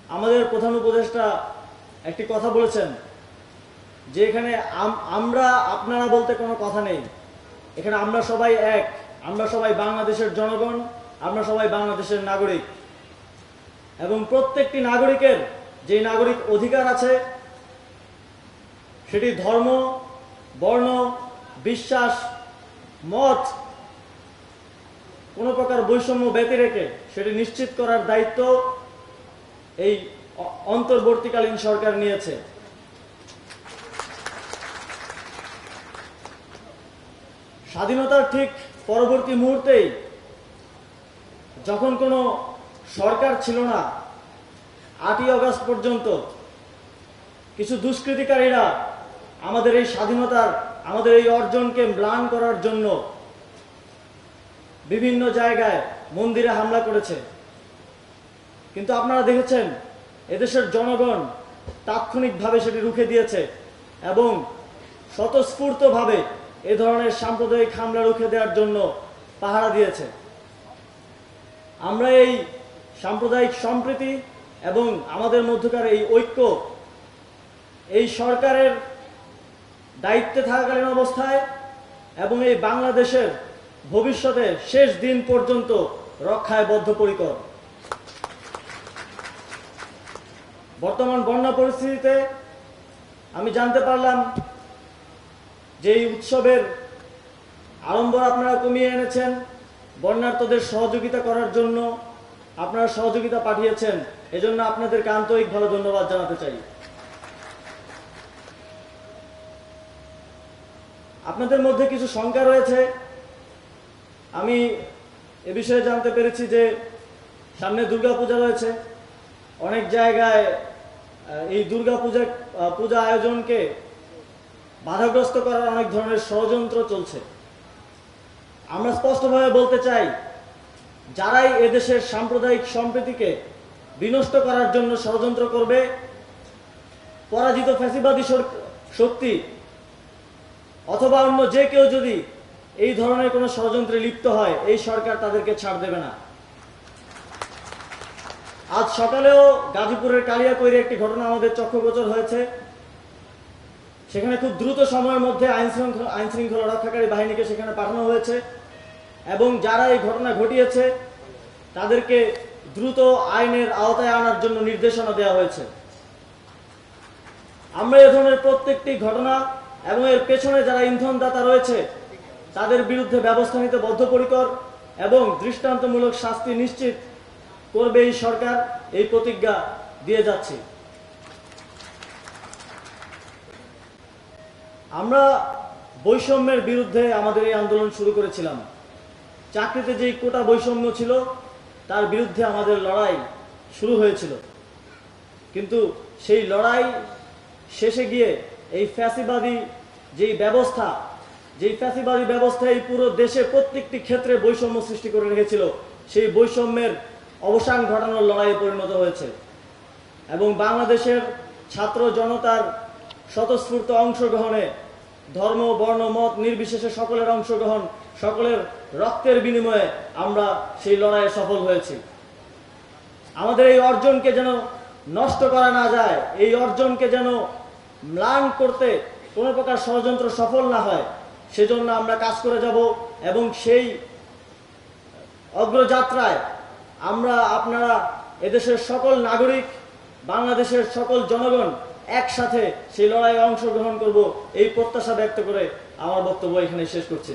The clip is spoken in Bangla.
আমাদের প্রধান উপদেষ্টা একটি কথা বলেছেন যে এখানে আমরা আপনারা বলতে কোনো কথা নেই, এখানে আমরা সবাই এক, আমরা সবাই বাংলাদেশের জনগণ, আমরা সবাই বাংলাদেশের নাগরিক এবং প্রত্যেকটি নাগরিকের যে নাগরিক অধিকার আছে সেটি ধর্ম, বর্ণ, বিশ্বাস, মত কোনো প্রকার বৈষম্য ব্যতি রেখে সেটি নিশ্চিত করার দায়িত্ব এই অন্তর্বর্তীকালীন সরকার নিয়েছে। স্বাধীনতার ঠিক পরবর্তী মুহূর্তেই যখন কোনো সরকার ছিল না, 8ই আগস্ট পর্যন্ত কিছু দুষ্কৃতিকারীরা আমাদের এই স্বাধীনতার, আমাদের এই অর্জনকে ম্লান করার জন্য বিভিন্ন জায়গায় মন্দিরে হামলা করেছে। কিন্তু আপনারা দেখেছেন এদেশের জনগণ তাৎক্ষণিকভাবে সেটি রুখে দিয়েছে এবং স্বতঃস্ফূর্তভাবে এ ধরনের সাম্প্রদায়িক হামলা রুখে দেওয়ার জন্য পাহারা দিয়েছে। আমরা এই সাম্প্রদায়িক সম্প্রীতি এবং আমাদের মধ্যকার এই ঐক্য এই সরকারের দায়িত্বে থাকাকালীন অবস্থায় এবং এই বাংলাদেশের ভবিষ্যতে শেষ দিন পর্যন্ত রক্ষায় বদ্ধপরিকর। বর্তমান বন্যা পরিস্থিতিতে আমি জানতে পারলাম যে এই উৎসবের আড়ম্বর আপনারা কমিয়ে এনেছেন, বন্যার্তদের সহযোগিতা করার জন্য আপনারা সহযোগিতা পাঠিয়েছেন, এজন্য আপনাদেরকে আন্তরিকভাবে ধন্যবাদ জানাতে চাই। আপনাদের মধ্যে কিছু শঙ্কা রয়েছে, আমি এ বিষয়ে জানতে পেরেছি যে সামনে দুর্গাপূজা রয়েছে, অনেক জায়গায় এই পূজা আয়োজনকে বাধাগ্রস্ত করার অনেক ধরনের ষড়যন্ত্র চলছে। আমরা স্পষ্টভাবে বলতে চাই, যারাই এদেশের সাম্প্রদায়িক সম্প্রীতিকে বিনষ্ট করার জন্য ষড়যন্ত্র করবে, পরাজিত ফ্যাসিবাদী শক্তি অথবা অন্য যে কেউ যদি এই ধরনের কোনো ষড়যন্ত্রে লিপ্ত হয়, এই সরকার তাদেরকে ছাড় দেবে না। আজ সকালেও গাজীপুরের কালিয়াকৈরে একটি ঘটনা আমাদের চক্ষুগোচর হয়েছে। সেখানে খুব দ্রুত সময়ের মধ্যে আইন শৃঙ্খলা রক্ষাকারী বাহিনীকে সেখানে পাঠানো হয়েছে এবং যারা এই ঘটনা ঘটিয়েছে তাদেরকে দ্রুত আইনের আওতায় আনার জন্য নির্দেশনা দেওয়া হয়েছে। আমরা এ ধরনের প্রত্যেকটি ঘটনা এবং এর পেছনে যারা ইন্ধনদাতা রয়েছে তাদের বিরুদ্ধে ব্যবস্থা নিতে বদ্ধপরিকর এবং দৃষ্টান্তমূলক শাস্তি নিশ্চিত করবে এই সরকার, এই প্রতিজ্ঞা দিয়ে যাচ্ছে। আমরা বৈষম্যের বিরুদ্ধে আমাদের এই আন্দোলন শুরু করেছিলাম। চাকরিতে যেই কোটা বৈষম্য ছিল তার বিরুদ্ধে আমাদের লড়াই শুরু হয়েছিল, কিন্তু সেই লড়াই শেষে গিয়ে এই ফ্যাসিবাদী ব্যবস্থা এই পুরো দেশে প্রত্যেকটি ক্ষেত্রে বৈষম্য সৃষ্টি করে রেখেছিল, সেই বৈষম্যের অবসান ঘটানোর লড়াইয়ে পরিণত হয়েছে এবং বাংলাদেশের ছাত্র জনতার স্বতঃস্ফূর্ত অংশগ্রহণে, ধর্ম, বর্ণ, মত নির্বিশেষে সকলের অংশগ্রহণ, সকলের রক্তের বিনিময়ে আমরা সেই লড়াইয়ে সফল হয়েছি। আমাদের এই অর্জনকে যেন নষ্ট করা না যায়, এই অর্জনকে যেন ম্লান করতে কোনো প্রকার ষড়যন্ত্র সফল না হয়, সেজন্য আমরা কাজ করে যাব এবং সেই অগ্রযাত্রায় আপনারা এদেশের সকল নাগরিক, বাংলাদেশের সকল জনগণ একসাথে সেই লড়াইয়ে অংশগ্রহণ করব, এই প্রত্যাশা ব্যক্ত করে আমার বক্তব্য এখানে শেষ করছি।